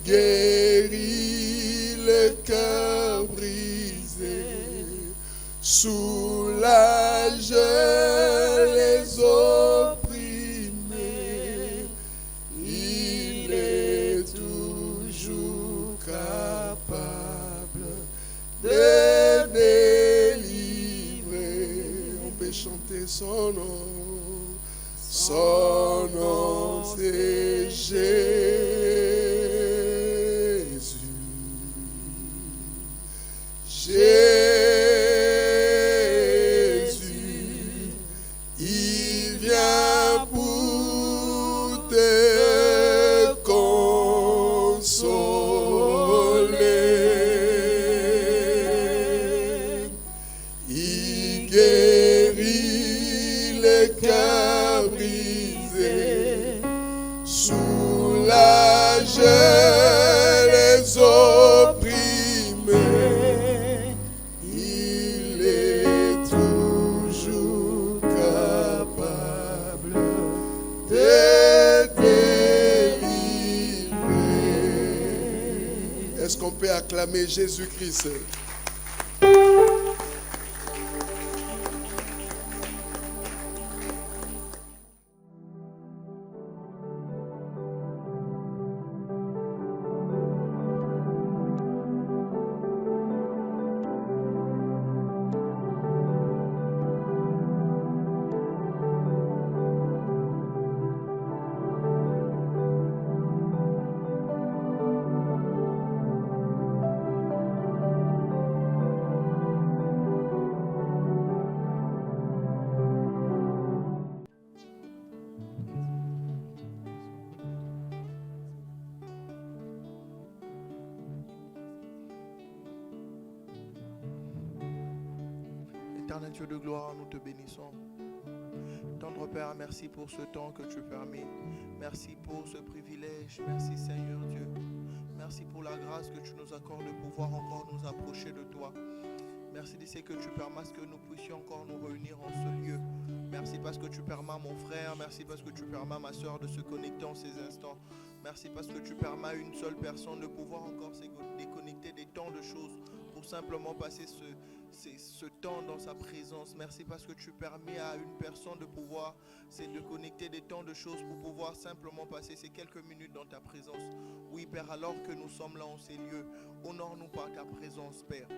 guérit le cœur brisé, soulage les opprimés. Il est toujours capable de délivrer. On peut chanter son nom. Son nom c'est Jésus. Jésus, il vient pour te consoler. Il guérit les cœurs brisés, soulage les opprimés. Il est toujours capable de délivrer. Est-ce qu'on peut acclamer Jésus-Christ? Éternel Dieu de gloire, nous te bénissons. Tendre Père, merci pour ce temps que tu permets. Merci pour ce privilège. Merci Seigneur Dieu. Merci pour la grâce que tu nous accordes de pouvoir encore nous approcher de toi. Merci de ce que tu permets que nous puissions encore nous réunir en ce lieu. Merci parce que tu permets à mon frère, merci parce que tu permets à ma soeur de se connecter en ces instants. Merci parce que tu permets à une seule personne de pouvoir encore se déconnecter des tant de choses pour simplement passer ce temps dans sa présence. Merci parce que tu permets à une personne de pouvoir se déconnecter des tant de choses pour pouvoir simplement passer ces quelques minutes dans ta présence. Oui Père, alors que nous sommes là en ces lieux, honore-nous par ta présence Père.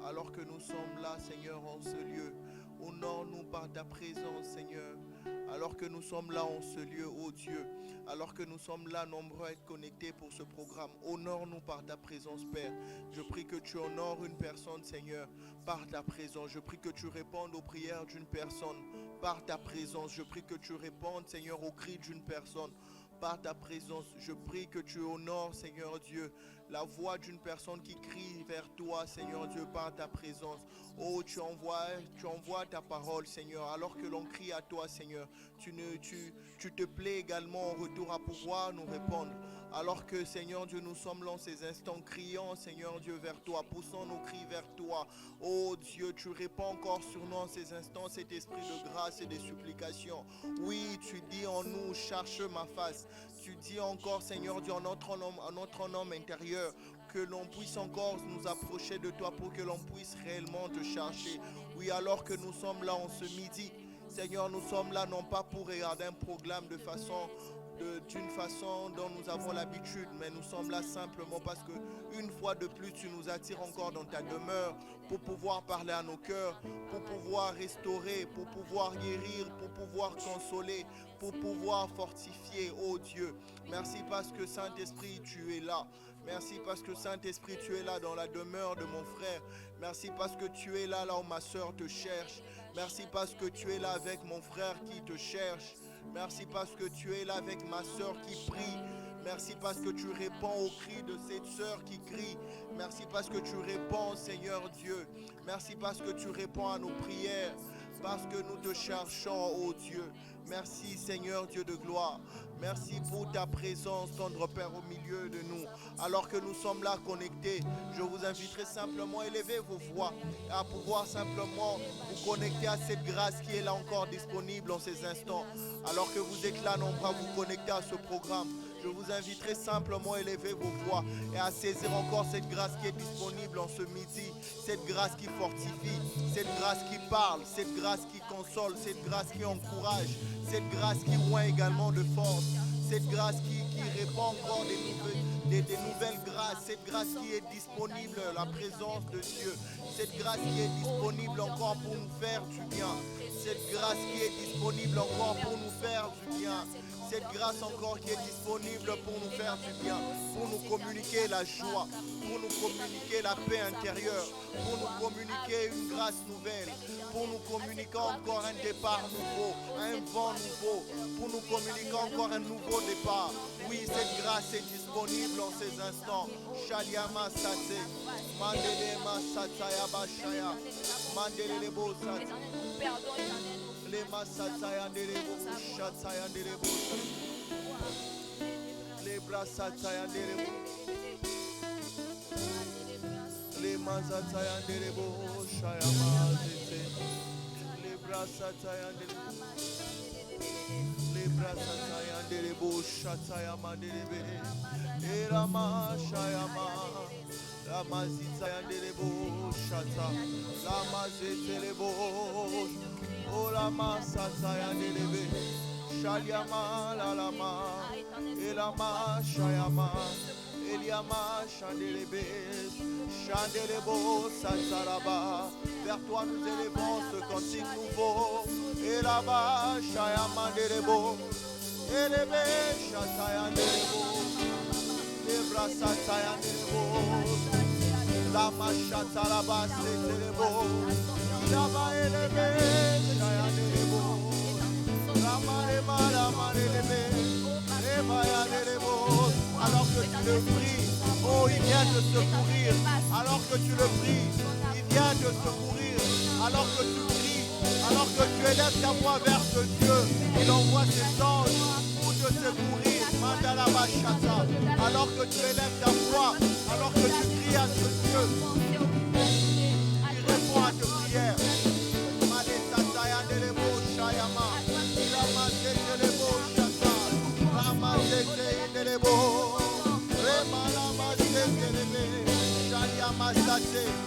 Alors que nous sommes là Seigneur en ce lieu, honore-nous par ta présence Seigneur. Alors que nous sommes là en ce lieu, ô Dieu, alors que nous sommes là nombreux à être connectés pour ce programme, honore-nous par ta présence Père. Je prie que tu honores une personne Seigneur par ta présence. Je prie que tu répondes aux prières d'une personne par ta présence. Je prie que tu répondes Seigneur aux cris d'une personne par ta présence. Je prie que tu honores Seigneur Dieu la voix d'une personne qui crie vers toi Seigneur Dieu par ta présence. Oh, tu envoies ta parole Seigneur, alors que l'on crie à toi Seigneur, tu te plais également en retour à pouvoir nous répondre. Alors que Seigneur Dieu, nous sommes là en ces instants criant Seigneur Dieu vers toi, poussant nos cris vers toi. Oh Dieu, tu réponds encore sur nous en ces instants cet esprit de grâce et de supplication. Oui, tu dis en nous, cherche ma face. Tu dis encore Seigneur Dieu en notre homme intérieur, que l'on puisse encore nous approcher de toi pour que l'on puisse réellement te chercher. Oui, alors que nous sommes là en ce midi, Seigneur, nous sommes là non pas pour regarder un programme d'une façon dont nous avons l'habitude, mais nous sommes là simplement parce que une fois de plus tu nous attires encore dans ta demeure pour pouvoir parler à nos cœurs, pour pouvoir restaurer, pour pouvoir guérir, pour pouvoir consoler, pour pouvoir fortifier, oh Dieu. Merci parce que Saint-Esprit tu es là. Merci parce que Saint-Esprit tu es là dans la demeure de mon frère. Merci parce que tu es là où ma soeur te cherche. Merci parce que tu es là avec mon frère qui te cherche. Merci parce que tu es là avec ma soeur qui prie. Merci parce que tu réponds aux cris de cette soeur qui crie. Merci parce que tu réponds, Seigneur Dieu. Merci parce que tu réponds à nos prières. Parce que nous te cherchons, ô Dieu. Merci, Seigneur Dieu de gloire. Merci pour ta présence, tendre Père, au milieu de nous. Alors que nous sommes là connectés, je vous inviterai simplement à élever vos voix, à pouvoir simplement vous connecter à cette grâce qui est là encore disponible en ces instants. Alors que vous êtes là nombreux à vous connecter à ce programme, Je vous inviterai simplement à élever vos voix et à saisir encore cette grâce qui est disponible en ce midi. Cette grâce qui fortifie, cette grâce qui parle, cette grâce qui console, cette grâce qui encourage, cette grâce qui oint également de force, cette grâce qui répand encore des nouvelles grâces, cette grâce qui est disponible, la présence de Dieu, cette grâce qui est disponible encore pour nous faire du bien, cette grâce qui est disponible encore pour nous faire du bien, cette grâce encore qui est disponible pour nous faire du bien, pour nous communiquer la joie, pour nous communiquer la paix intérieure, pour nous communiquer une grâce nouvelle, pour nous communiquer encore un départ nouveau, un vent nouveau, pour nous communiquer encore un nouveau départ. Oui, cette grâce est disponible en ces instants. Shaliama Sate, Mandelema Sataya Bashaya, Mandelebo Sate, Lema Sataya Nerebo, Shataya Nerebo, Lebra Sataya Nerebo, Lema Sataya Nerebo, Shayama Zete, Lebra Sataya Nerebo. Sataya Derebo Shataya Manderebe Erama Shayama Lama Zitaya Derebo Shata Lama Zetelebo Olama Sataya Derebe Shalyama Lalama Elama Shayama Eliama Chandelebe Chandelebo Sataraba. Vers toi nous élevons ce cantique nouveau. Et là-bas, Shayama Derebo, Elebe Shataya Derebo, Lebra Sataya Derebo, Lama Shatalaba Setelebo, Lama Elebe Shaya Derebo, Lama Lema Lama Elebe, Lema Derebo. Alors que tu le pries, oh il vient te secourir. Alors que tu le pries, il vient te secourir. Alors que tu pries, alors que tu élèves ta voix vers ce Dieu, il envoie ses anges pour te secourir. Mandala Bashata. Alors que tu élèves ta voix, alors que tu cries à ce Dieu, il répond à tes prières. Madesataya Delebo Shayama, Ilamase Delebo Shata, Ramasete Delebo, Remalamase Delebe.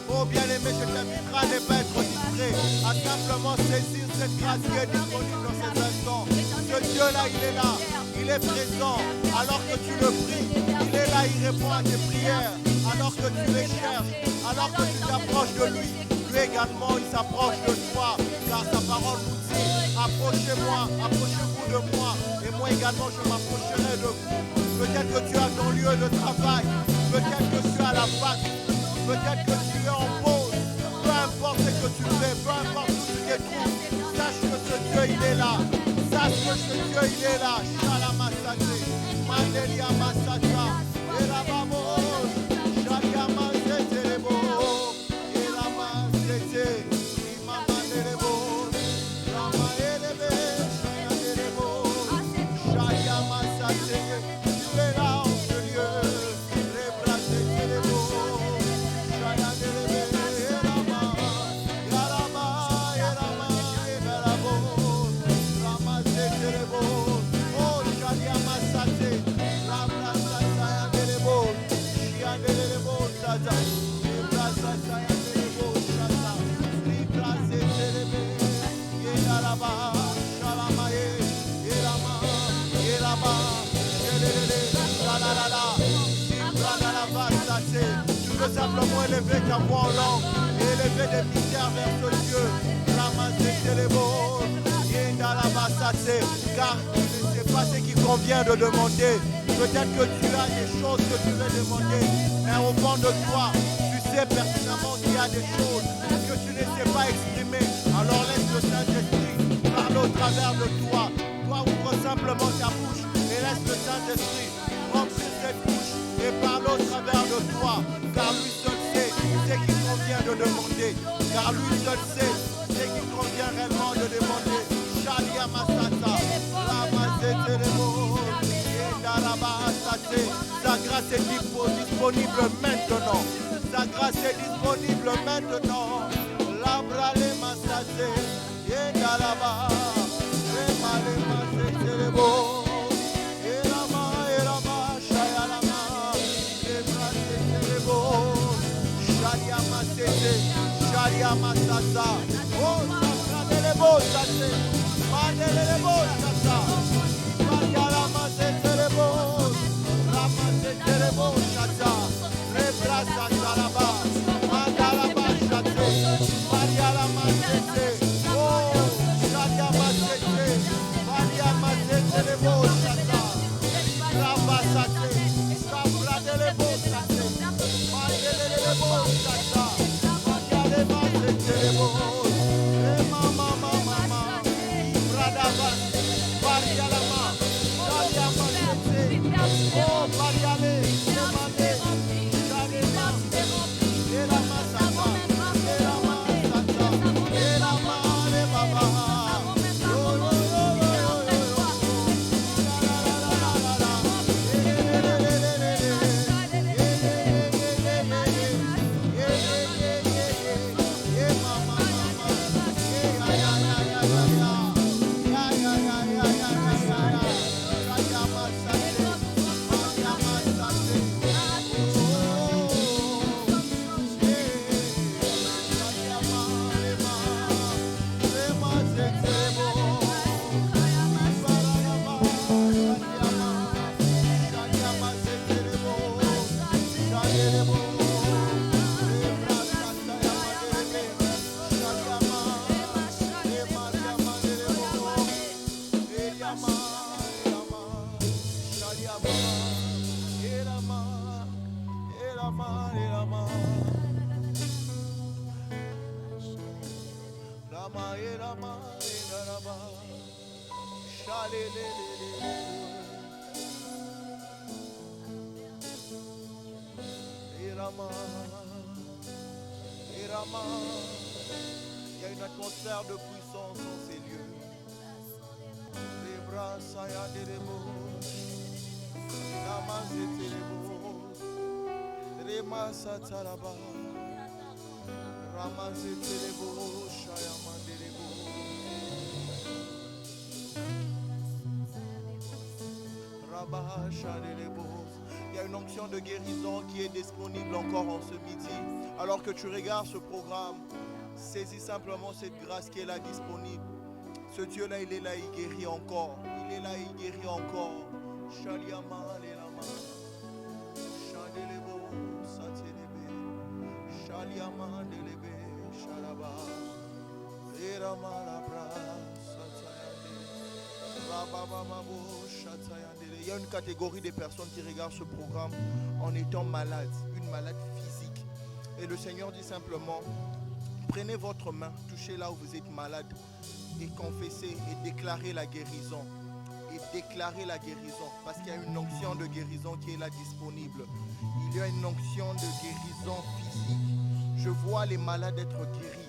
Oh bien-aimé, je t'inviterai à ne pas être distrait, à simplement saisir cette grâce qui est disponible dans ces instants. Ce Dieu-là, il est là, il est présent. Alors que tu le pries, il est là, il répond à tes prières. Alors que tu les cherches, alors que tu t'approches de lui, lui également, il s'approche de toi. Car sa parole nous dit, approchez-moi, approchez-vous de moi. Et moi également, je m'approcherai de vous. Peut-être que tu es à ton lieu de travail, peut-être que tu es à la fac, peut-être que tu es en pause, peu importe ce que tu fais, peu importe où tu te trouves, sache que ce Dieu il est là, sache que ce Dieu il est là. Shalamasate, Mandelia Masata, Elabamo, Shaliamasete Lebo, Elamasete, Imamandelebo, Lama Elebe, Shayandelebo, Shaliamasate, tu es là en ce lieu, Rebrasete Lebo. Tu veux simplement élever ta voix en langue et élever des mystères vers ce Dieu. Car tu ne sais pas ce qui convient de demander. Peut-être que tu as des choses que tu veux demander, mais au fond de toi, tu sais pertinemment qu'il y a des choses que tu ne sais pas exprimer. Alors laisse le Saint-Esprit parler au travers de toi. Toi, ouvre simplement ta bouche et laisse le Saint-Esprit remplir cette bouche et parle au travers de toi. Car lui seul sait ce qu'il convient de demander. Car lui seul sait ce qu'il convient réellement de demander. Shalia Masata, Lama Zetelebo, sa grâce est disponible maintenant. Sa grâce est disponible maintenant. Labra le Masate, Yendalaba, Remale Masetelebo, Elama, Elama. Maria Masasa. Oh, Sadelebo Sate. Madelebo Sata. Maria Ramasetelebo. Ramasetelebo Sata. Rebra Sataraba. Madaraba Sate. Maria Ramasete. Oh, Shadia Masete. Maria Masetelebo Sata. Rabasate. Sabradelebo Sate. Madelebo Sata. Maria Masetelebo. Mama. Radabas. Maria Lama. Shadia Masete. Oh, Maria Le. Semane. Shadia. Ela Masata. Ela Masata. Ela Mare Baba. Il y a une atmosphère de puissance dans ces lieux. Les bras saillants des rebos, la main des rebos, les mains satalaba, ramas des rebos, chayaman des rebos. Il y a une onction de guérison qui est disponible encore en ce midi. Alors que tu regardes ce programme, saisis simplement cette grâce qui est là disponible. Ce Dieu-là, il est là, il guérit encore. Il est là, il guérit encore. Shaliama, lelama. Shadelebo, satelebe. Shaliama, delebe, shalaba. Erama, labra, satayande. Rababamabo, shatayande. Il y a une catégorie de personnes qui regardent ce programme en étant malades, une malade physique. Et le Seigneur dit simplement, prenez votre main, touchez là où vous êtes malade et confessez et déclarez la guérison. Et déclarez la guérison parce qu'il y a une onction de guérison qui est là disponible. Il y a une onction de guérison physique. Je vois les malades être guéris.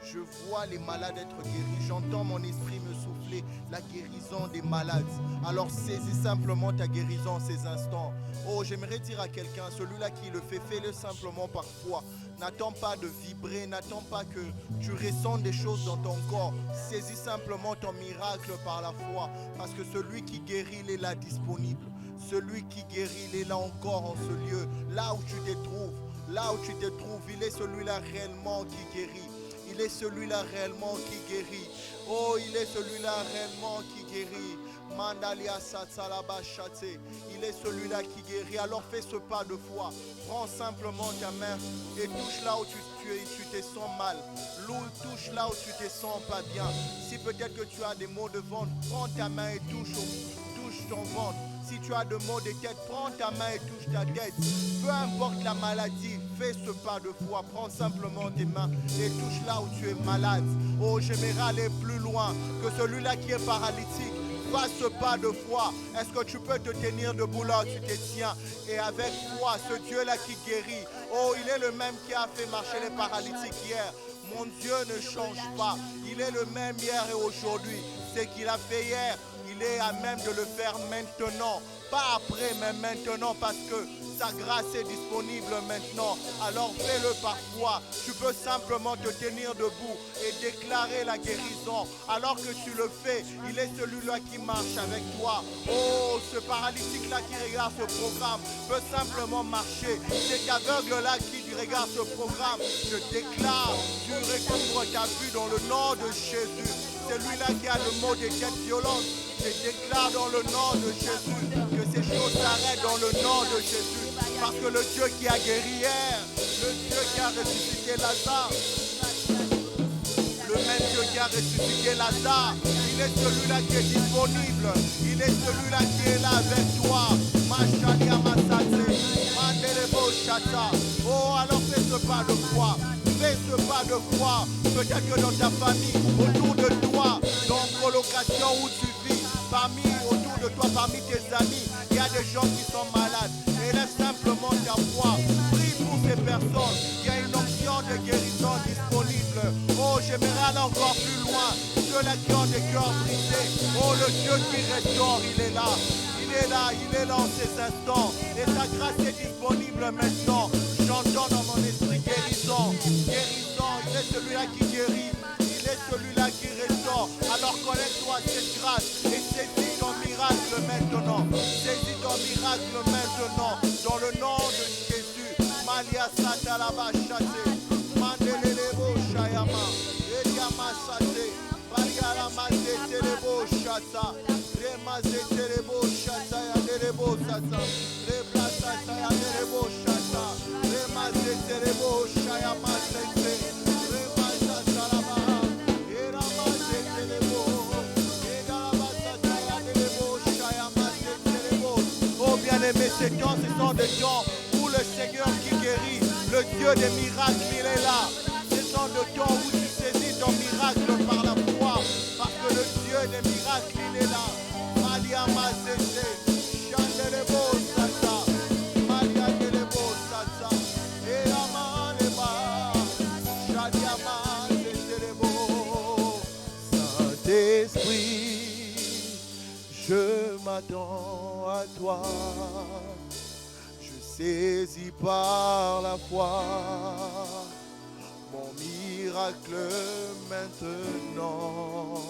Je vois les malades être guéris. J'entends mon esprit me souffler la guérison des malades. Alors saisis simplement ta guérison en ces instants. Oh, j'aimerais dire à quelqu'un, celui-là qui le fait, fais-le simplement par foi. N'attends pas de vibrer, n'attends pas que tu ressentes des choses dans ton corps. Saisis simplement ton miracle par la foi. Parce que celui qui guérit, il est là disponible. Celui qui guérit, il est là encore en ce lieu. Là où tu te trouves, il est celui-là réellement qui guérit. Il est celui-là réellement qui guérit. Oh, il est celui-là réellement qui guérit. Mandalia Satsalaba Chate. Il est celui-là qui guérit. Alors fais ce pas de foi. Prends simplement ta main et touche là où tu te sens mal. Touche là où tu te sens pas bien. Si peut-être que tu as des maux de ventre, prends ta main et touche ton ventre. Si tu as des maux de tête, prends ta main et touche ta tête. Peu importe la maladie, fais ce pas de foi. Prends simplement tes mains et touche là où tu es malade. Oh, j'aimerais aller plus loin que celui-là qui est paralytique. Fais ce pas de foi. Est-ce que tu peux te tenir debout là où tu te tiens? Et avec foi, ce Dieu-là qui guérit. Oh, il est le même qui a fait marcher les paralytiques hier. Mon Dieu ne change pas. Il est le même hier et aujourd'hui. Ce qu'il a fait hier, il est à même de le faire maintenant. Pas après, mais maintenant, parce que sa grâce est disponible maintenant. Alors fais-le par foi. Tu peux simplement te tenir debout et déclarer la guérison. Alors que tu le fais, il est celui-là qui marche avec toi. Oh, ce paralytique-là qui regarde ce programme peut simplement marcher. Cet aveugle-là qui regarde ce programme, je déclare du ta vue dans le nom de Jésus. Celui-là qui a le mot des quêtes violentes, je déclare dans le nom de Jésus que ces choses s'arrêtent dans le nom de Jésus. Parce que le Dieu qui a guéri hier, le Dieu qui a ressuscité Lazare, le même Dieu qui a ressuscité Lazare, il est celui-là qui est disponible. Il est celui-là qui est là avec toi. Machalia Masate, Mandelebo Chata. Oh, alors fais ce pas de foi. Fais ce pas de foi. Peut-être que dans ta famille, autour de toi, dans colocation où tu vis, autour de toi, parmi tes amis, il y a des gens qui sont malades. Élève simplement ta foi. Prie pour ces personnes. Il y a une option de guérison disponible. Oh, j'aimerais aller encore plus loin. Ceux-là qui ont des cœurs brisés. Oh, le Dieu qui restaure, il est là. Il est là en ces instants. Et sa grâce est disponible maintenant. J'entends dans mon esprit guérison. Guérison, il est celui-là qui guérit. Il est celui-là qui restaure. Alors connais-toi cette grâce et saisis ton miracle maintenant. Saisis ton miracle maintenant. Dans le nom de Jésus. Malia Satalaba Chate. Mandelebo Shayama. Eliama Sate. Baliala Mate Telebo Chata. Remaze Telebo Chata ya Telebo Sata. Rebla Sata ya Telebo Chata. Remaze Telebo Shayama Sete. Remaze Salama. Eramaze Telebo. Egalaba Sata ya Telebo Shayama Telebo. Oh bien-aimés, ces temps, ce sont des temps où le Seigneur qui guérit, le Dieu des miracles, il est là. Ce sont des temps où tu saisis ton miracle par la foi, parce que le Dieu des miracles, il est là. Malia Mazete, Chandelebo Sata, Malia Delebo Sata, Elama Leba, Shadia Mazetelebo. Saint-Esprit, je m'attends à toi. Saisis par la foi mon miracle maintenant.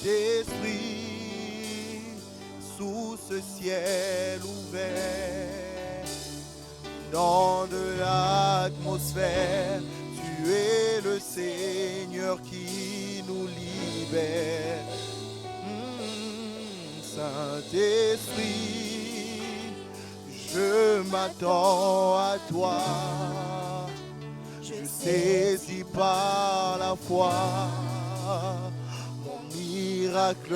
Saint-Esprit, sous ce ciel ouvert, dans de l'atmosphère, tu es le Seigneur qui nous libère. Saint-Esprit, je m'attends à toi, je saisis par la foi mon miracle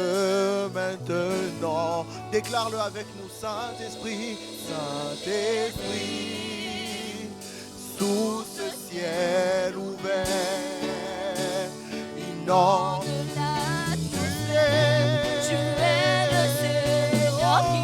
maintenant. Déclare-le avec nous, Saint-Esprit, Saint-Esprit, sous ce ciel ouvert, inonde tu es le Seigneur qui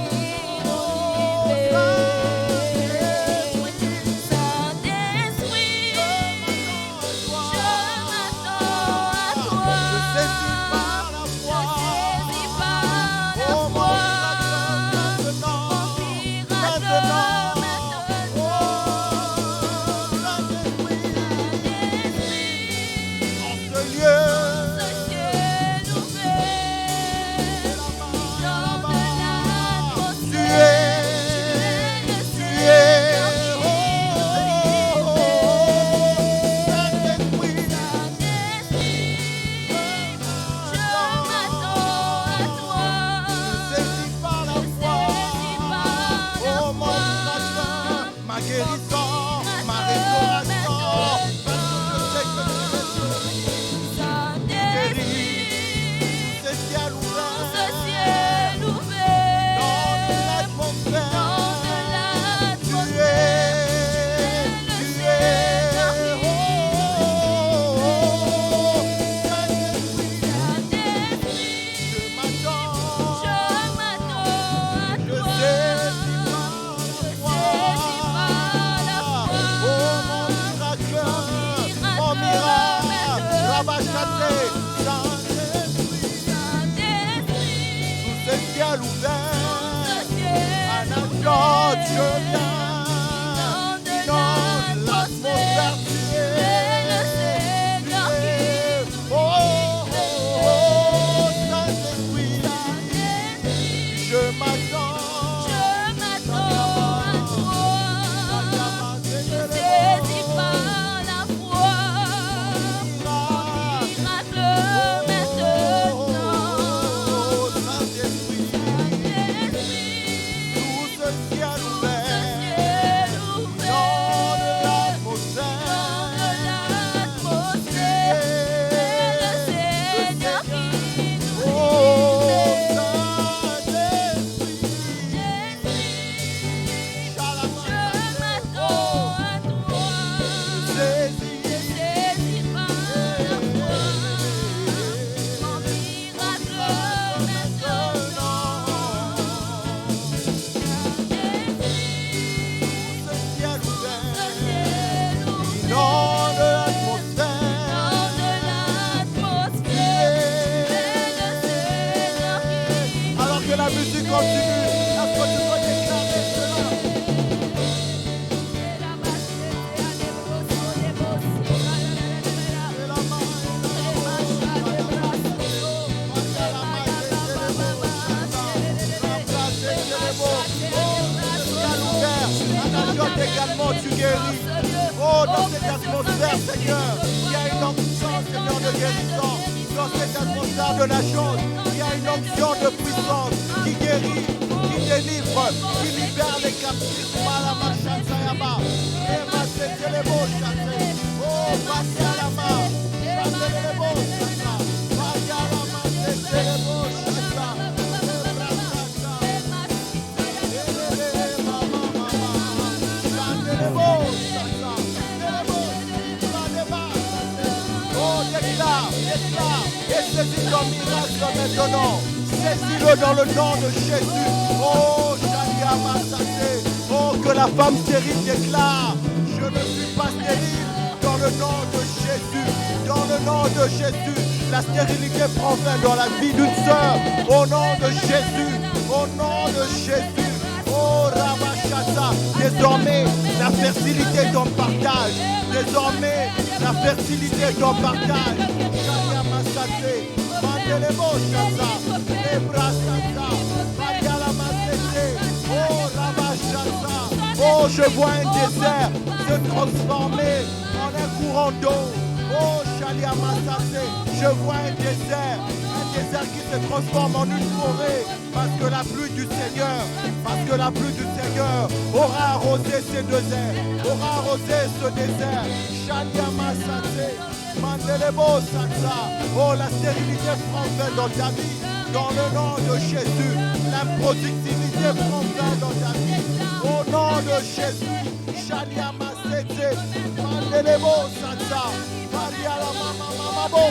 Je m'attends à toi. Je saisis par la foi. également tu guéris. Oh, dans cette atmosphère, Seigneur, il y a une onction, Seigneur, de guérison. Dans cette atmosphère de la chose, il y a une onction de puissance qui guérit, qui délivre, qui libère les captifs. Malama. Oh, passez à la main. Oh, déclare, et saisis ton miracle maintenant. Saisis-le dans le nom de Jésus. Oh, Shalia Masate. Oh, que la femme stérile déclare, je ne suis pas stérile dans le nom de Jésus. Dans le nom de Jésus, la stérilité prend fin dans la vie d'une sœur. Au nom de Jésus, au nom de Jésus. Oh, Ramachata, désormais, la fertilité est ton partage. Désormais, la fertilité est ton partage. Shalia Masate, Mandelebo Shata, Ebrasata, Mariala Masete, oh, Ramachata. Oh, je vois un désert se transformer en un courant d'eau. Oh, Shalia Masate, je vois un désert qui se transforme en une forêt, parce que la pluie du Seigneur aura arrosé ces déserts, aura arrosé ce désert. Shalia Masate, Mandelebo Sata. Oh, la stérilité prend fin dans ta vie, dans le nom de Jésus. L'improductivité prend fin dans ta vie, au nom de Jésus. Shalia Masate, Mandelebo Sata. Maria la mama bo.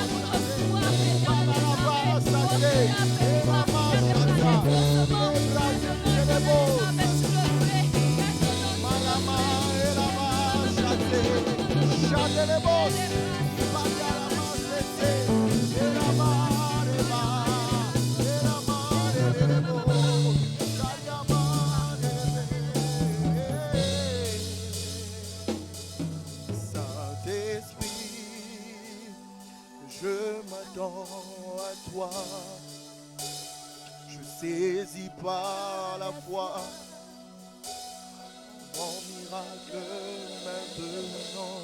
Je m'attends à toi, je saisis par la foi mon miracle maintenant.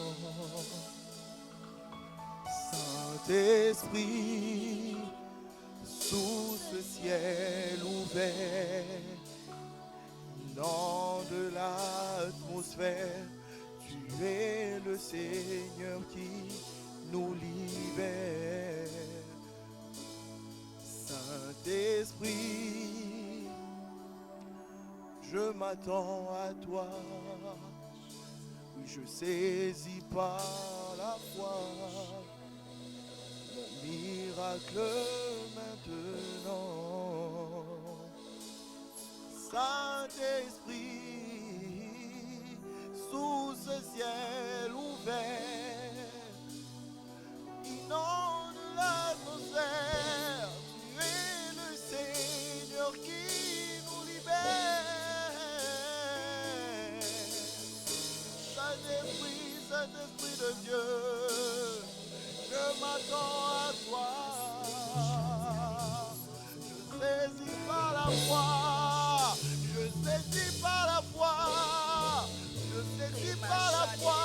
Saint-Esprit, sous ce ciel ouvert, dans de l'atmosphère, tu es le Seigneur qui nous libère. Saint-Esprit, je m'attends à toi. Oui, je saisis par la foi mon miracle maintenant. Saint-Esprit, sous ce ciel ouvert, inonde l'atmosphère, tu es le Seigneur qui nous libère. Saint-Esprit de Dieu, je m'attends à toi. Je saisis par la foi, je saisis par la foi, je saisis par la foi.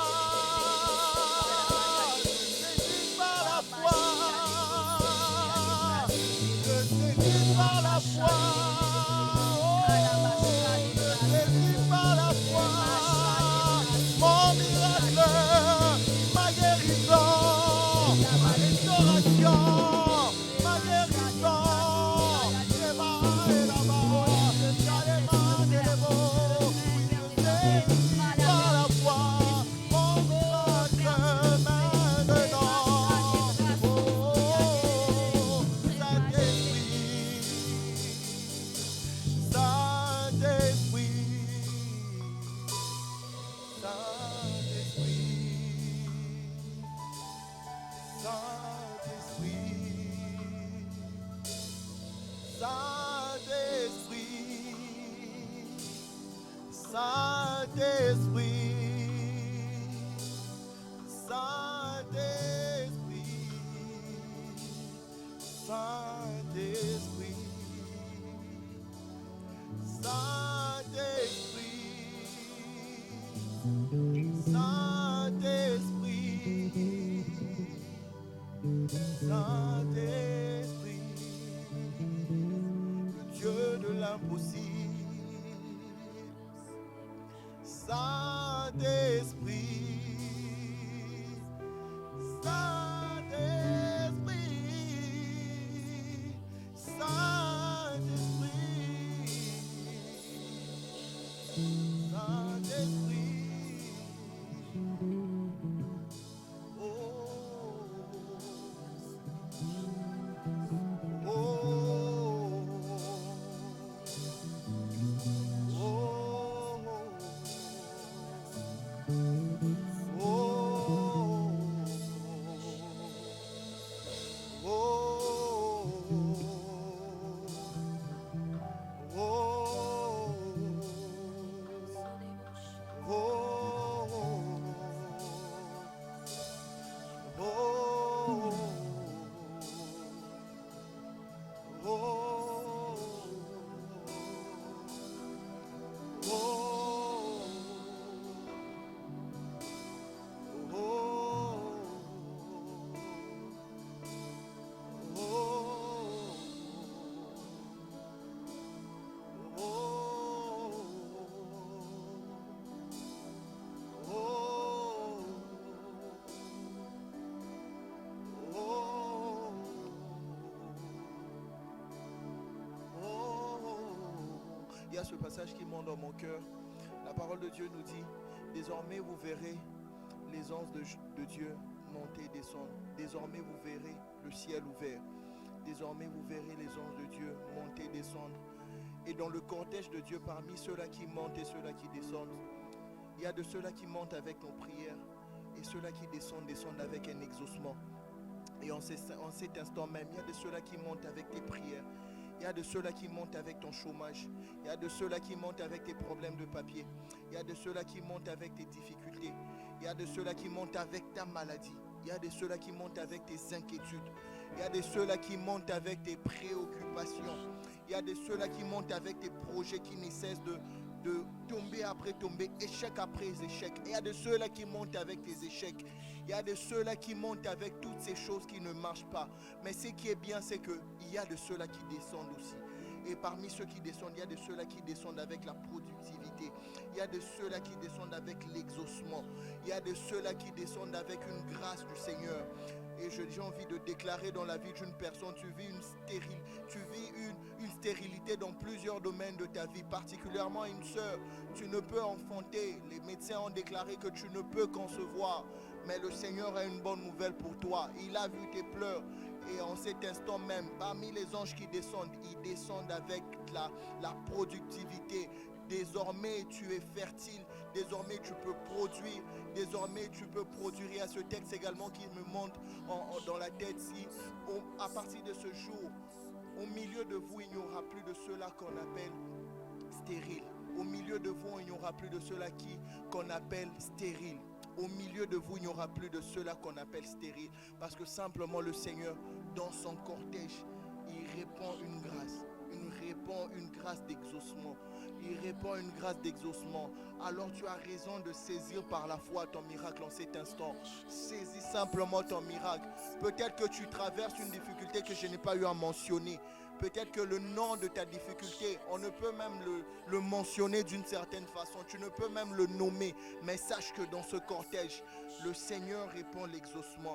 a ce passage qui monte dans mon cœur. La parole de Dieu nous dit, désormais vous verrez les anges de Dieu monter et descendre. Désormais vous verrez le ciel ouvert. Désormais vous verrez les anges de Dieu monter et descendre. Et dans le cortège de Dieu, parmi ceux-là qui montent et ceux-là qui descendent, il y a de ceux-là qui montent avec nos prières et ceux-là qui descendent avec un exaucement. Et en cet instant même, il y a de ceux-là qui montent avec tes prières. Il y a de ceux-là qui montent avec ton chômage. Il y a de ceux-là qui montent avec tes problèmes de papier. Il y a de ceux-là qui montent avec tes difficultés. Il y a de ceux-là qui montent avec ta maladie. Il y a de ceux-là qui montent avec tes inquiétudes. Il y a de ceux-là qui montent avec tes préoccupations. Il y a de ceux-là qui montent avec tes projets qui ne cessent de tomber après tomber, échec après échec. Il y a de ceux-là qui montent avec tes échecs. Il y a de ceux-là qui montent avec toutes ces choses qui ne marchent pas. Mais ce qui est bien, c'est qu'il y a de ceux-là qui descendent aussi. Et parmi ceux qui descendent, il y a de ceux-là qui descendent avec la productivité. Il y a de ceux-là qui descendent avec l'exaucement. Il y a de ceux-là qui descendent avec une grâce du Seigneur. Et j'ai envie de déclarer dans la vie d'une personne, tu vis une stérilité dans plusieurs domaines de ta vie, particulièrement une sœur. Tu ne peux enfanter. Les médecins ont déclaré que tu ne peux concevoir. Mais le Seigneur a une bonne nouvelle pour toi. Il a vu tes pleurs. Et en cet instant même, parmi les anges qui descendent, ils descendent avec la productivité. Désormais, tu es fertile. Désormais, tu peux produire. Désormais, tu peux produire. Il y a ce texte également qui me monte dans la tête. Si à partir de ce jour, au milieu de vous, il n'y aura plus de ceux-là qu'on appelle stériles. Au milieu de vous, il n'y aura plus de ceux-là qu'on appelle stériles. Au milieu de vous, il n'y aura plus de ceux-là qu'on appelle stériles. Parce que simplement le Seigneur, dans son cortège, il répand une grâce. Il répand une grâce d'exaucement. Il répand une grâce d'exaucement. Alors tu as raison de saisir par la foi ton miracle en cet instant. Saisis simplement ton miracle. Peut-être que tu traverses une difficulté que je n'ai pas eu à mentionner. Peut-être que le nom de ta difficulté, on ne peut même le mentionner d'une certaine façon. Tu ne peux même le nommer. Mais sache que dans ce cortège, le Seigneur répand l'exaucement.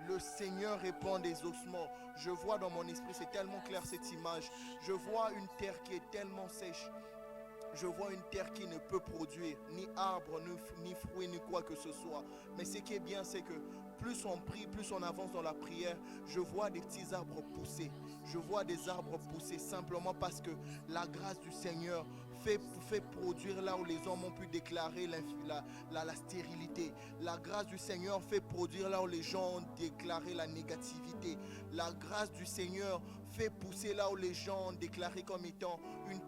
Le Seigneur répand l'exaucement. Je vois dans mon esprit, c'est tellement clair cette image. Je vois une terre qui est tellement sèche. Je vois une terre qui ne peut produire ni arbre, ni fruits, ni quoi que ce soit. Mais ce qui est bien, c'est que plus on prie, plus on avance dans la prière, je vois des petits arbres pousser. Je vois des arbres pousser simplement parce que la grâce du Seigneur fait produire là où les hommes ont pu déclarer la stérilité. La grâce du Seigneur fait produire là où les gens ont déclaré la négativité. La grâce du Seigneur fait pousser là où les gens ont déclaré comme étant une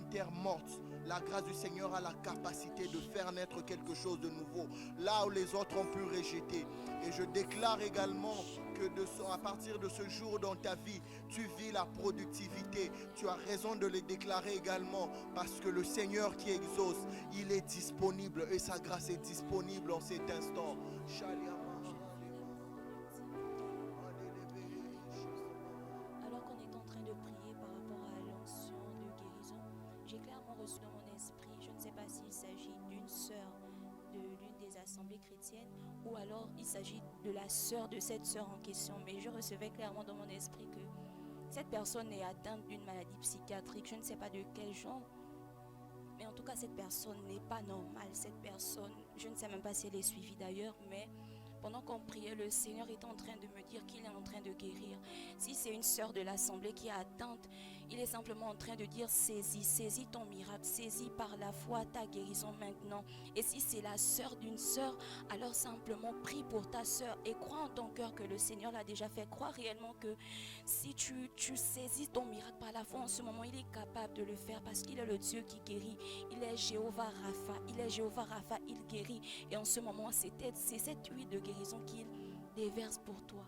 terre morte. La grâce du Seigneur a la capacité de faire naître quelque chose de nouveau là où les autres ont pu rejeter. Et je déclare également que à partir de ce jour dans ta vie, tu vis la productivité. Tu as raison de le déclarer également parce que le Seigneur qui exauce, il est disponible et sa grâce est disponible en cet instant. Alors qu'on est en train de prier par rapport à l'onction de guérison, j'ai clairement reçu dans mon esprit, je ne sais pas s'il s'agit d'une sœur de l'une des assemblées chrétiennes ou alors il s'agit de la sœur de cette sœur en question, mais je recevais clairement dans mon esprit que cette personne est atteinte d'une maladie psychiatrique, je ne sais pas de quel genre, mais en tout cas cette personne n'est pas normale. Cette personne, je ne sais même pas si elle est suivie d'ailleurs, mais pendant qu'on priait, le Seigneur est en train de me dire qu'il est en train de guérir. Si c'est une sœur de l'assemblée qui est atteinte, il est simplement en train de dire saisis ton miracle, saisis par la foi ta guérison maintenant. Et si c'est la sœur d'une sœur, alors simplement prie pour ta sœur et crois en ton cœur que le Seigneur l'a déjà fait. Crois réellement que si tu saisis ton miracle par la foi, en ce moment, il est capable de le faire parce qu'il est le Dieu qui guérit. Il est Jéhovah Rapha. Il est Jéhovah Rapha, il guérit. Et en ce moment, c'est cette huile de guérison qu'il déverse pour toi.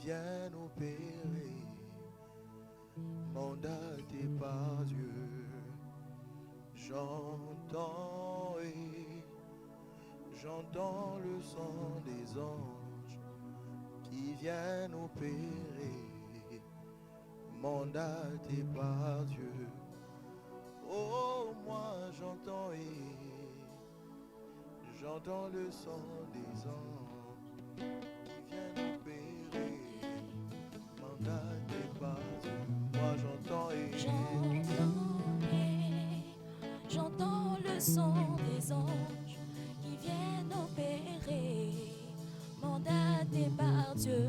viennent opérer, mandatés par Dieu. J'entends le son des anges qui viennent opérer, mandatés par Dieu. Oh, moi j'entends le son des anges qui viennent opérer, mandatés par Dieu. Moi j'entends j'entends le son des anges qui viennent opérer, mandatés par Dieu.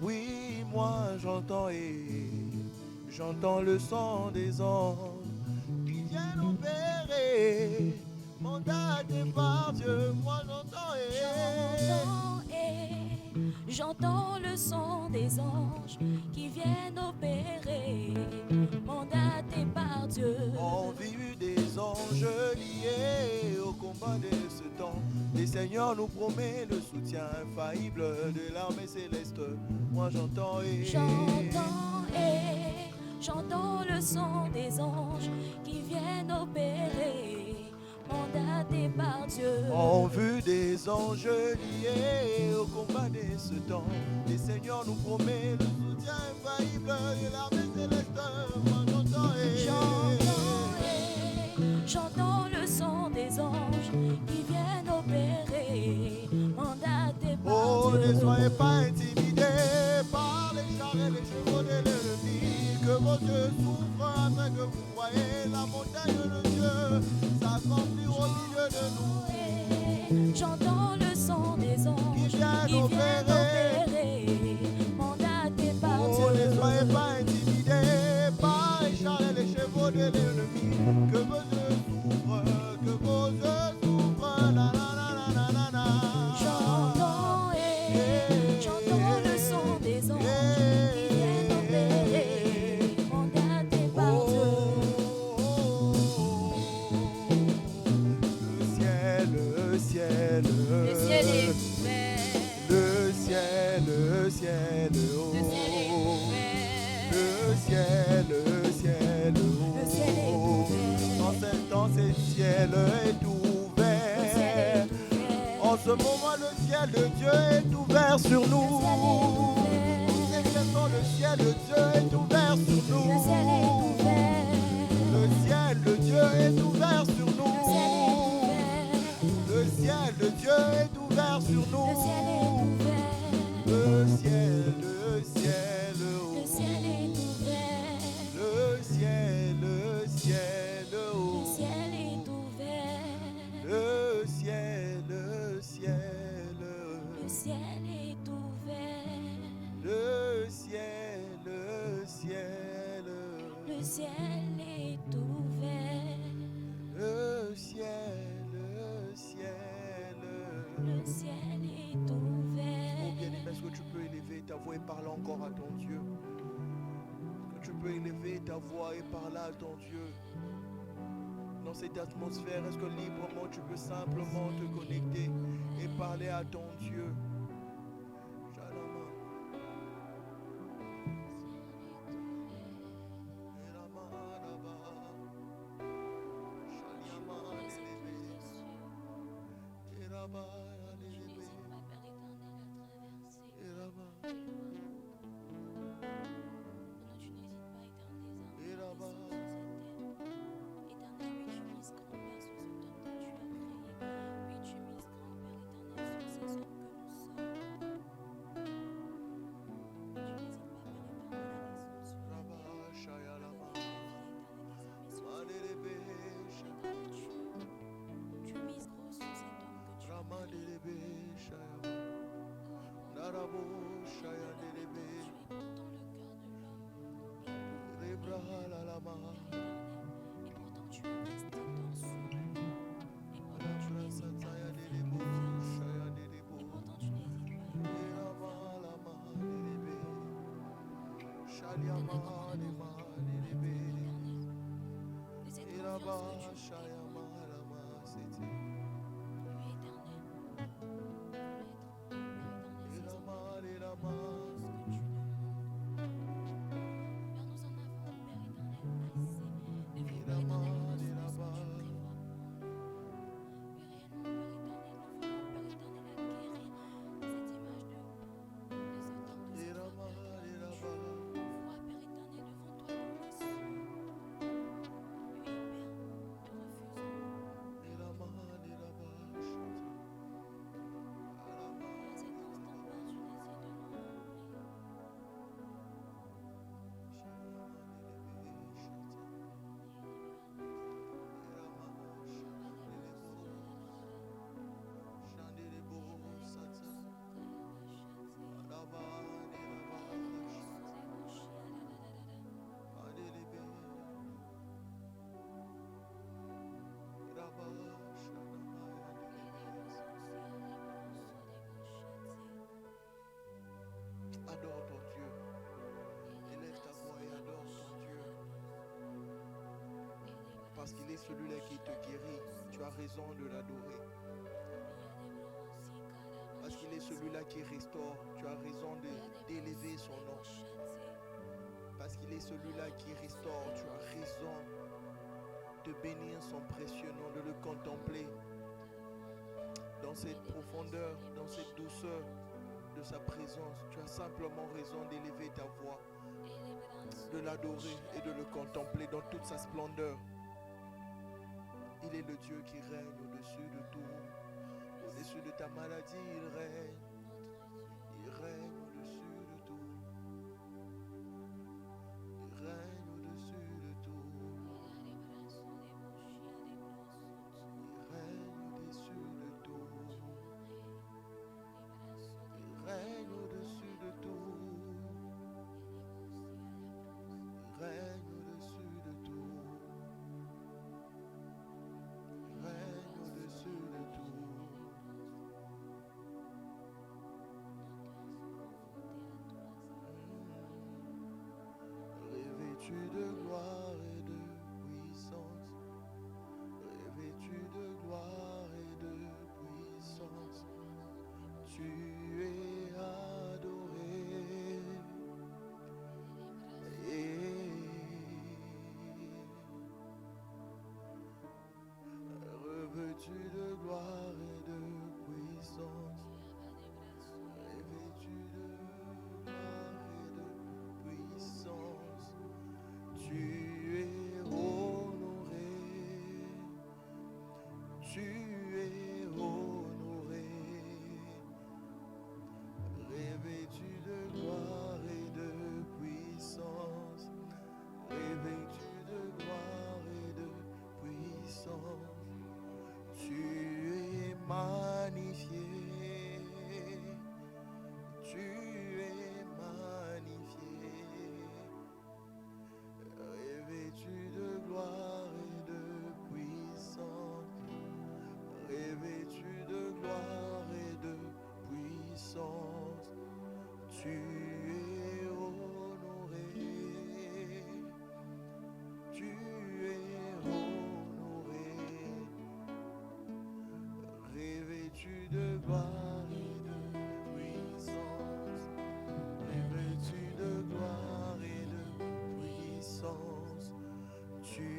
Oui, moi j'entends le son des anges qui viennent opérer, mandatés par Dieu. Moi j'entends le son des anges qui viennent opérer, mandatés par Dieu. En vue des anges liés au combat de ce temps, le Seigneur nous promet le soutien infaillible de l'armée céleste. Moi j'entends j'entends le son des anges qui viennent opérer, mandatés par Dieu. En vue des anges liés au combat de ce temps, le Seigneur nous promet le soutien infaillible de l'armée céleste. Moi j'entends le son des anges qui viennent opérer, mandatés par Dieu. Ne soyez pas intimidés par les chars et les chevaux de l'ennemi, que vos yeux s'ouvrent afin que vous voyez la montagne de Dieu s'accomplir au milieu de nous. J'entends le son des anges qui viennent opérer, mandatés par Dieu. Ne soyez pas intimidés par les chars et les chevaux de l'ennemi, que vos yeux s'ouvrent, la la la la la la. J'entends le son des anges qui viennent opérer, mandatés par Dieu. Le ciel est ouvert. Le ciel, Le ciel est ouvert. Dans ce ciel est ouvert. En ce moment, le ciel de Dieu est ouvert sur nous. Le ciel de Dieu est ouvert sur nous. Le ciel de Dieu est ouvert sur nous. Le ciel de Dieu est ouvert sur nous. Le ciel, Le ciel est ouvert. le ciel, Le ciel est ouvert. le ciel, le ciel, Le ciel est ouvert. le ciel, le ciel, Le ciel est ouvert. le ciel, le ciel. Le ciel est ouvert. Oh bien-aimé, est-ce que tu peux élever ta voix et parler encore à ton Dieu? Est-ce que tu peux élever ta voix et parler à ton Dieu? Dans cette atmosphère, est-ce que librement tu peux simplement te connecter et parler à ton Dieu? Parce qu'il est celui-là qui te guérit. Tu as raison de l'adorer. Parce qu'il est celui-là qui restaure. Tu as raison d'élever son nom. Parce qu'il est celui-là qui restaure. Tu as raison de bénir son précieux nom, de le contempler dans cette profondeur, dans cette douceur de sa présence. Tu as simplement raison d'élever ta voix, de l'adorer et de le contempler dans toute sa splendeur. Il est le Dieu qui règne au-dessus de tout. Au-dessus de ta maladie, il règne. Il règne au-dessus de tout. Il règne au-dessus de tout. Il règne au-dessus de tout. Il règne au-dessus de tout. Il règne au-dessus de tout. Il règne au-dessus de tout. Revêtu de gloire et de puissance, revêtu de gloire et de puissance, tu es adoré. Revêtu de gloire et de puissance, revêtu de gloire et de puissance, tu es honoré, tu es honoré, revêtu de gloire et de puissance, revêtu de gloire et de puissance, tu es magnifié, tu es magnifié, revêtu de gloire et de puissance, revêtu de gloire et de puissance, tu es honoré, tu es honoré, revêtu de gloire et de puissance, revêtu de gloire et de puissance, tu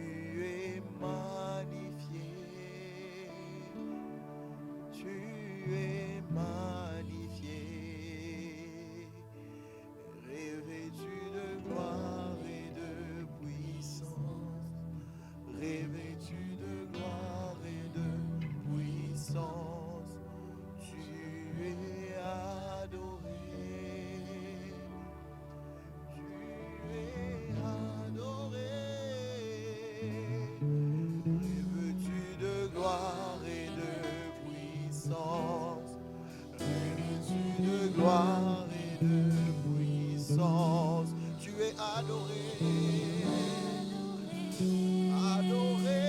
es magnifié, tu es magnifié, revêtu de gloire et de puissance, revêtu de gloire et de puissance, tu es adoré, tu es adoré, revêtu de gloire et de puissance, revêtu de gloire et de puissance, tu es adoré, adoré. Adoré.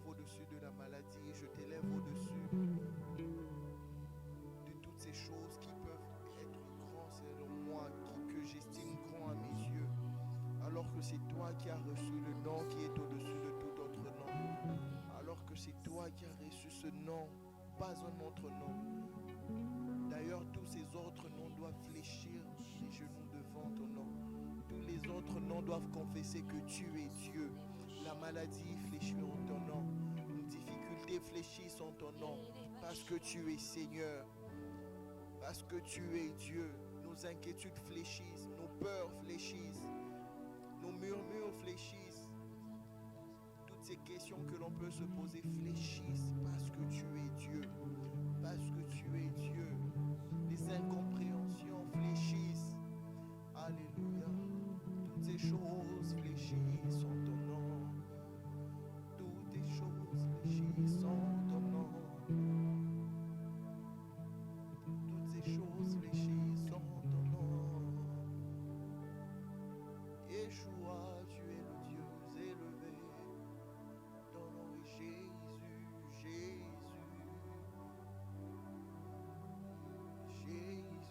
au-dessus de la maladie, je t'élève au-dessus de toutes ces choses qui peuvent être grands, Seigneur. c'est toi qui as reçu le nom qui est au-dessus de tout autre nom. Alors que c'est toi qui as reçu ce nom, pas un autre nom. D'ailleurs, tous ces autres noms doivent fléchir les genoux devant ton nom. Tous les autres noms doivent confesser que tu es Dieu. La maladie fléchit en ton nom. Nos difficultés fléchissent en ton nom. Parce que tu es Seigneur. Parce que tu es Dieu. Nos inquiétudes fléchissent. Nos peurs fléchissent. Nos murmures fléchissent. Toutes ces questions que l'on peut se poser fléchissent parce que tu es Dieu. Parce que tu es Dieu. Les incompréhensions fléchissent. Alléluia. Toutes ces choses fléchissent en ton nom. Toutes les choses fléchissent en ton nom. Toutes ces choses fléchissent en ton nom. Yeshua, tu es le Dieu élevé. Ton nom est Jésus, Jésus. Jésus,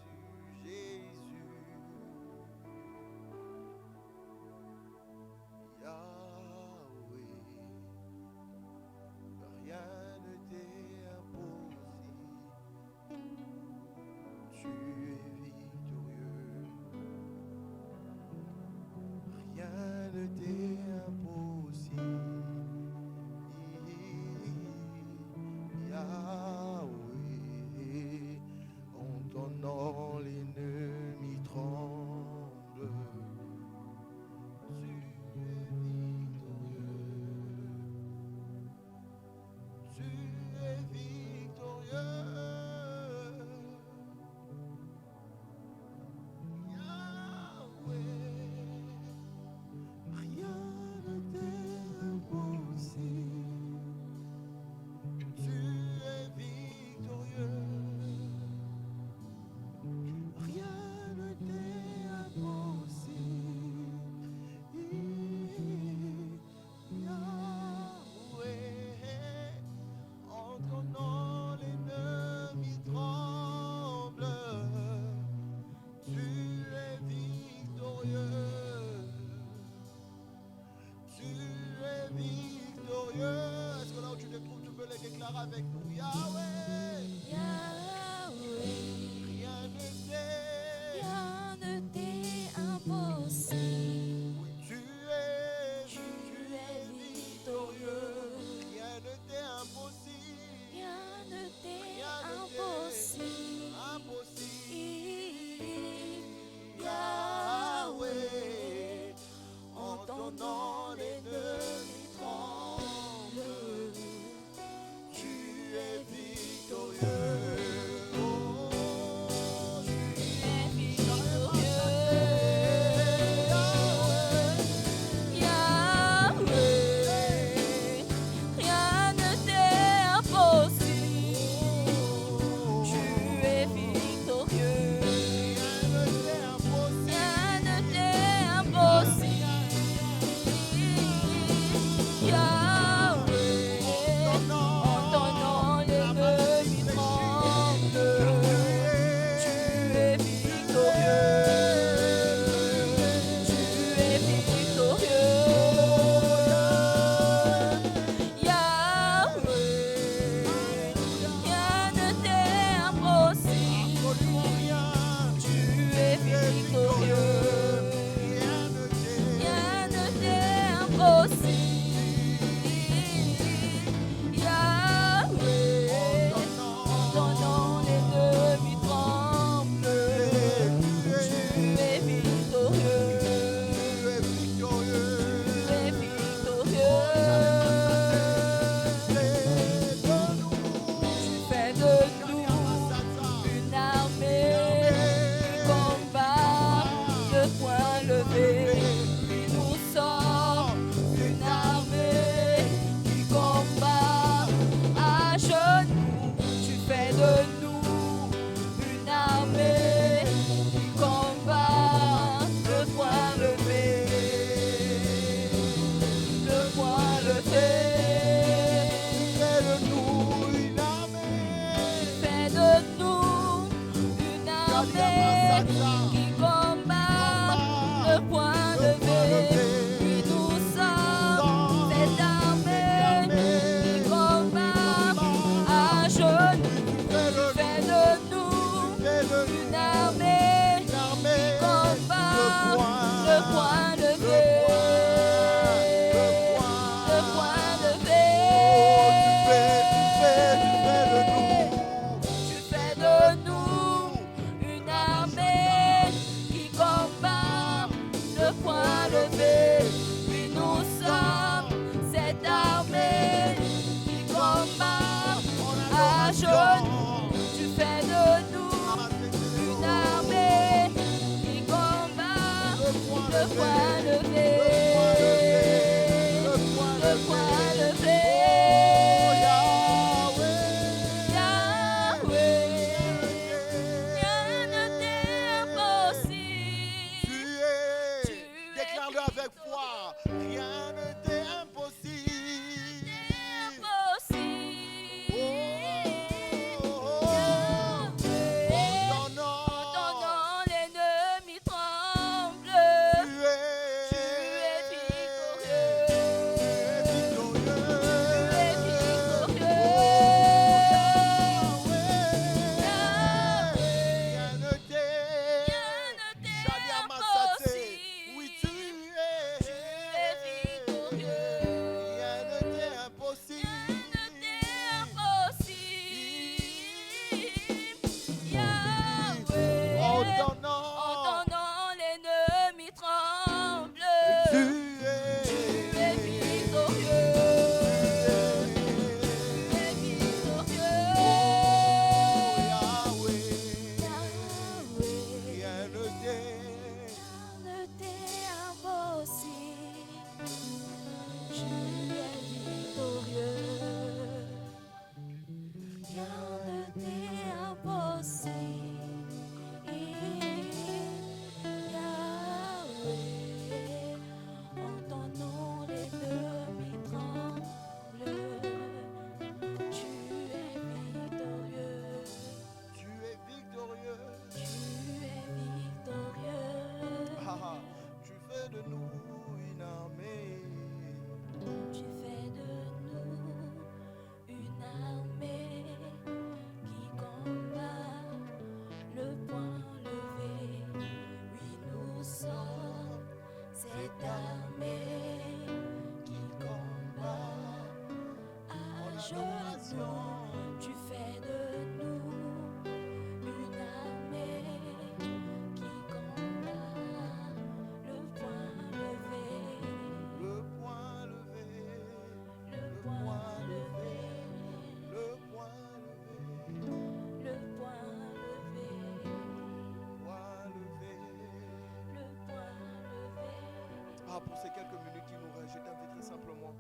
Pour ces quelques minutes qui nous restent, je t'inviterai simplement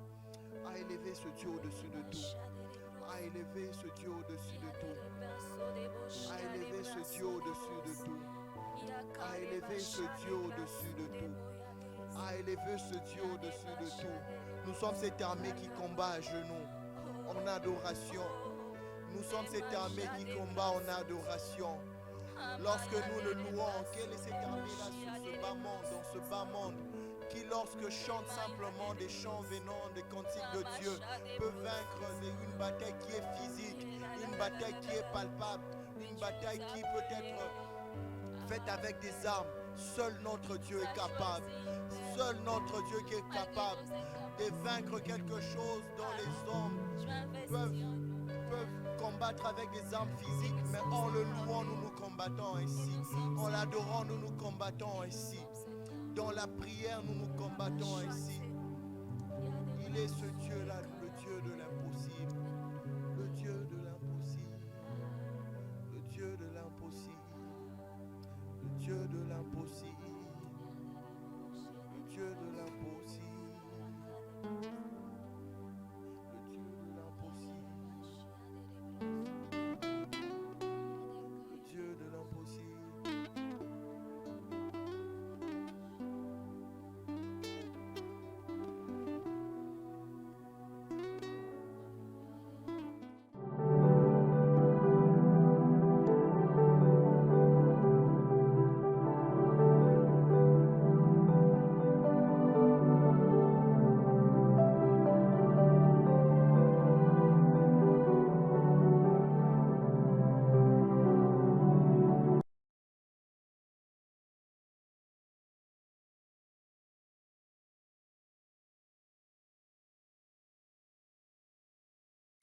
à élever ce Dieu au-dessus de tout. À élever ce Dieu au-dessus de tout. À élever ce Dieu au-dessus de tout. À élever ce Dieu au-dessus de tout. À élever ce Dieu au-dessus de tout. Nous sommes cette armée qui combat à genoux en adoration. Nous sommes cette armée qui combat en adoration. Lorsque nous le louons, quelle est cette armée-là sur ce bas monde, dans ce bas monde, qui lorsque chante simplement des chants venant des cantiques de Dieu peut vaincre une bataille qui est physique, une bataille qui est palpable, une bataille qui peut être faite avec des armes. Seul notre Dieu est capable. Seul notre Dieu qui est capable de vaincre quelque chose dont les hommes peuvent combattre avec des armes physiques, mais en le louant nous nous combattons ainsi. En l'adorant nous nous combattons ainsi. Dans la prière, nous nous combattons ainsi. Il est ce Dieu-là, le Dieu de l'impossible. Le Dieu de l'impossible. Le Dieu de l'impossible. Le Dieu de l'impossible. Le Dieu de l'impossible. Le Dieu de l'impossible. Le Dieu de l'impossible.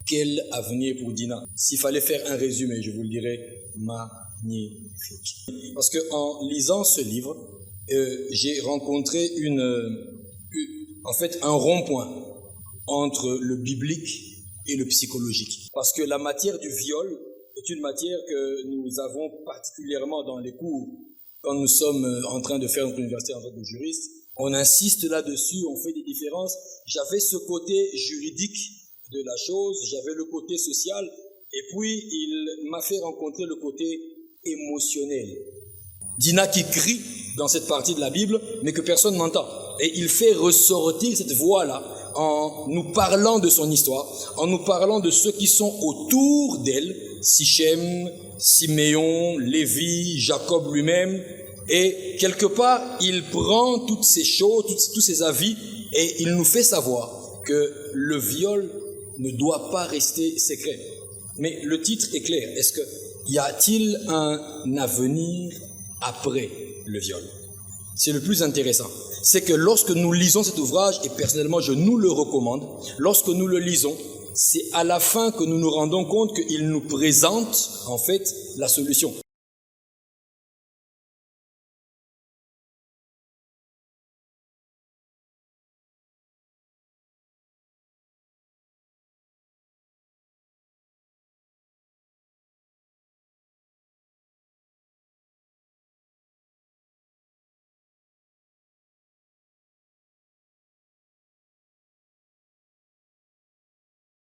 Quel avenir pour Dina? S'il fallait faire un résumé, je vous le dirais, magnifique. Parce qu'en lisant ce livre, j'ai rencontré un rond-point entre le biblique et le psychologique. Parce que la matière du viol est une matière que nous avons particulièrement dans les cours quand nous sommes en train de faire notre université en tant que juriste, on insiste là-dessus, on fait des différences. J'avais ce côté juridique de la chose, j'avais le côté social, et puis il m'a fait rencontrer le côté émotionnel. Dina qui crie dans cette partie de la Bible, mais que personne n'entend. Et il fait ressortir cette voix-là en nous parlant de son histoire, en nous parlant de ceux qui sont autour d'elle, Sichem, Siméon, Lévi, Jacob lui-même. Et quelque part, il prend toutes ces choses, tous ces avis, et il nous fait savoir que le viol ne doit pas rester secret. Mais le titre est clair. Est-ce que y a-t-il un avenir après le viol? C'est le plus intéressant. C'est que lorsque nous lisons cet ouvrage, et personnellement je nous le recommande, lorsque nous le lisons, c'est à la fin que nous nous rendons compte qu'il nous présente en fait la solution.